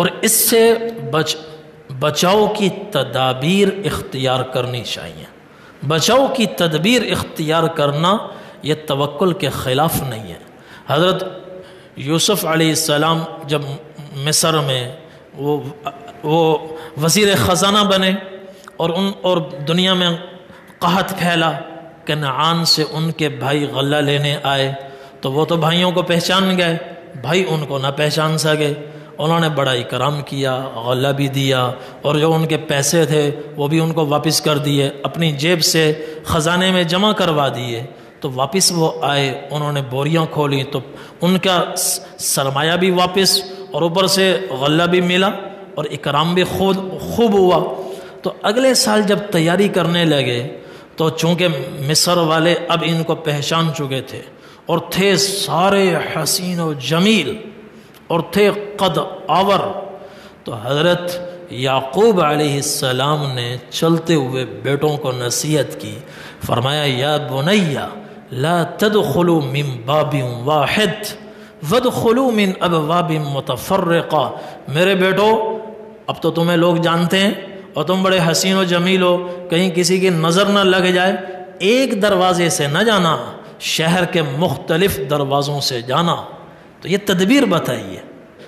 اور اس سے بچاؤ کی تدابیر اختیار کرنی چاہیے۔ بچاؤ کی تدبیر اختیار کرنا یہ توکل کے خلاف نہیں ہے۔ حضرت یوسف علیہ السلام جب مصر میں وہ وزیر خزانہ بنے اور دنیا میں قحط پھیلا، کنعان سے ان کے بھائی غلہ لینے آئے تو وہ تو بھائیوں کو پہچان گئے، بھائی ان کو نہ پہچان سکے، انہوں نے بڑا اکرام کیا، غلہ بھی دیا، اور جو ان کے پیسے تھے وہ بھی ان کو واپس کر دیے، اپنی جیب سے خزانے میں جمع کروا دیے۔ تو واپس وہ آئے، انہوں نے بوریاں کھولی تو ان کا سرمایہ بھی واپس اور اوپر سے غلہ بھی ملا اور اکرام بھی خوب ہوا۔ تو اگلے سال جب تیاری کرنے لگے تو چونکہ مصر والے اب ان کو پہچان چکے تھے اور تھے سارے حسین و جمیل اور تھے قد آور، تو حضرت یعقوب علیہ السلام نے چلتے ہوئے بیٹوں کو نصیحت کی، فرمایا یا بنیا لا تدخلوا من باب واحد وادخلوا من ابواب متفرقہ۔ میرے بیٹو، اب تو تمہیں لوگ جانتے ہیں اور تم بڑے حسین و جمیل ہو، کہیں کسی کی نظر نہ لگ جائے، ایک دروازے سے نہ جانا، شہر کے مختلف دروازوں سے جانا۔ تو یہ تدبیر بتائیے،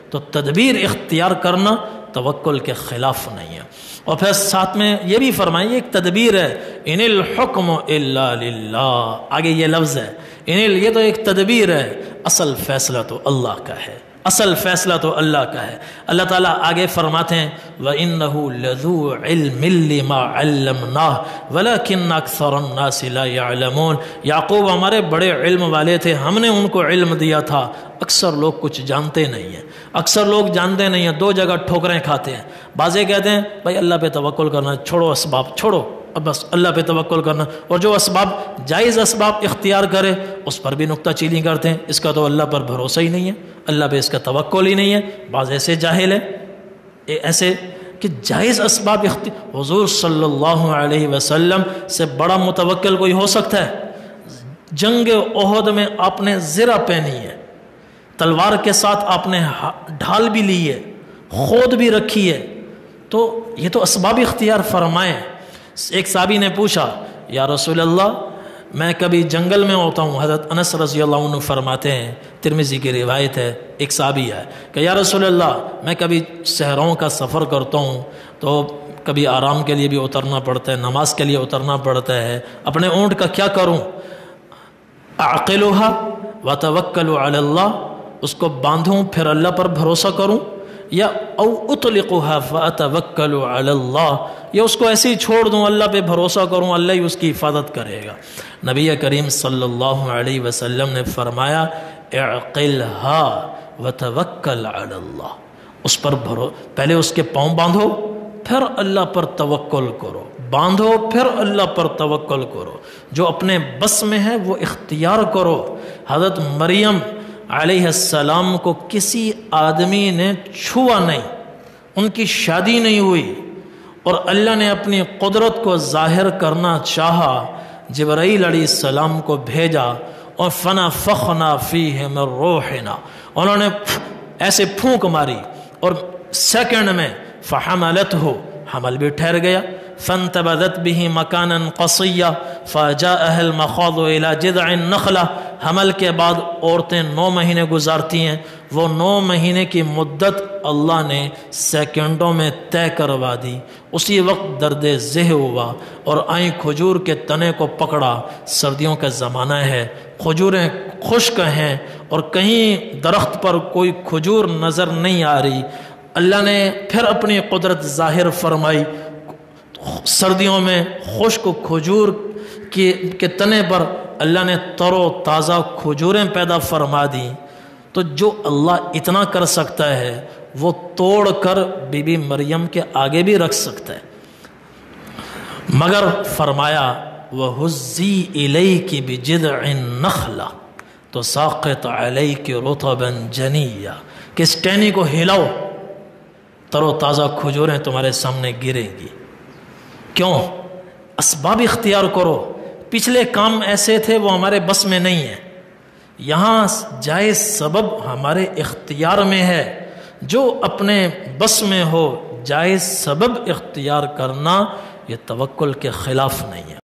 تو تدبیر اختیار کرنا توکل کے خلاف نہیں ہے۔ اور پھر ساتھ میں یہ بھی فرمائیے ایک تدبیر ہے، ان الحکم الا للہ، آگے یہ لفظ ہے یہ تو ایک تدبیر ہے، اصل فیصلہ تو اللہ کا ہے، اصل فیصلہ تو اللہ کا ہے۔ اللہ تعالیٰ آگے فرماتے ہیں وَإِنَّهُ لَذُو عِلْمٍ لِّمَا عَلَّمْنَاهُ وَلَكِنَّ أَكْثَرَ النَّاسِ لَا يَعْلَمُونَ۔ یعقوب ہمارے بڑے علم والے تھے، ہم نے ان کو علم دیا تھا، اکثر لوگ کچھ جانتے نہیں ہیں، اکثر لوگ جانتے نہیں ہیں، دو جگہ ٹھوکریں کھاتے ہیں۔ بعضے کہتے ہیں بھائی اللہ پہ توکل کرنا، چھوڑو اسباب، چھوڑو اب بس اللہ پہ توکل کرنا، اور جو اسباب جائز اسباب اختیار کرے اس پر بھی نکتہ چینی کرتے ہیں، اس کا تو اللہ پر بھروسہ ہی نہیں ہے، اللہ پہ اس کا توکل ہی نہیں ہے۔ بعض ایسے جاہل ہیں ایسے کہ جائز اسباب حضور صلی اللہ علیہ وسلم سے بڑا متوکل کوئی ہو سکتا ہے؟ جنگ احد میں آپ نے زرہ پہنی ہے، تلوار کے ساتھ آپ نے ڈھال بھی لی ہے، خود بھی رکھی ہے، تو یہ تو اسباب اختیار فرمائیں۔ ایک صحابی نے پوچھا یا رسول اللہ میں کبھی جنگل میں ہوتا ہوں، حضرت انس رضی اللہ عنہ فرماتے ہیں، ترمذی کی روایت ہے، ایک صحابی ہے کہ یا رسول اللہ میں کبھی صحراؤں کا سفر کرتا ہوں تو کبھی آرام کے لیے بھی اترنا پڑتا ہے، نماز کے لیے اترنا پڑتا ہے، اپنے اونٹ کا کیا کروں؟ اعقلها وتوکل علی اللہ، اس کو باندھوں پھر اللہ پر بھروسہ کروں، یا او اطلقها فاتوکل علی اللہ، یا اس کو ایسے ہی چھوڑ دوں اللہ پہ بھروسہ کروں، اللہ ہی اس کی حفاظت کرے گا؟ نبی کریم صلی اللہ علیہ وسلم نے فرمایا اعقلها وتوکل علی اللہ، اس پر پہلے اس کے پاؤں باندھو پھر اللہ پر توکل کرو، باندھو پھر اللہ پر توکل کرو، جو اپنے بس میں ہے وہ اختیار کرو۔ حضرت مریم علیہ السلام کو کسی آدمی نے چھوا نہیں، ان کی شادی نہیں ہوئی، اور اللہ نے اپنی قدرت کو ظاہر کرنا چاہا، جبرائیل علیہ السلام کو بھیجا اور فنفخنا فیہ من روحنا، انہوں نے ایسے پھونک ماری اور سیکنڈ میں فحملتہ، حمل بھی ٹھہر گیا، فانتبذت به مکانا قصیا فجاءها المخاض الى جذع النخلہ، حمل کے بعد عورتیں 9 مہینے گزارتی ہیں، وہ 9 مہینے کی مدت اللہ نے سیکنڈوں میں طے کروا دی۔ اسی وقت درد ذہ ہوا اور آئیں کھجور کے تنے کو پکڑا، سردیوں کا زمانہ ہے، کھجوریں خشک ہیں اور کہیں درخت پر کوئی کھجور نظر نہیں آ رہی، اللہ نے پھر اپنی قدرت ظاہر فرمائی، سردیوں میں خشک کھجور کے تنے پر اللہ نے تر و تازہ کھجوریں پیدا فرما دیں۔ تو جو اللہ اتنا کر سکتا ہے وہ توڑ کر بی بی مریم کے آگے بھی رکھ سکتا ہے، مگر فرمایا وَهُزِّي إِلَيْكِ بِجِذْعِ النَّخْلَةِ تُسَاقِطْ عَلَيْكِ رُطَبًا جَنِيًّا، کہ اس ٹہنی کو ہلاؤ، تر و تازہ کھجوریں تمہارے سامنے گریں گی۔ کیوں؟ اسباب اختیار کرو، پچھلے کام ایسے تھے وہ ہمارے بس میں نہیں ہیں، یہاں جائز سبب ہمارے اختیار میں ہے، جو اپنے بس میں ہو جائز سبب اختیار کرنا یہ توکل کے خلاف نہیں ہے۔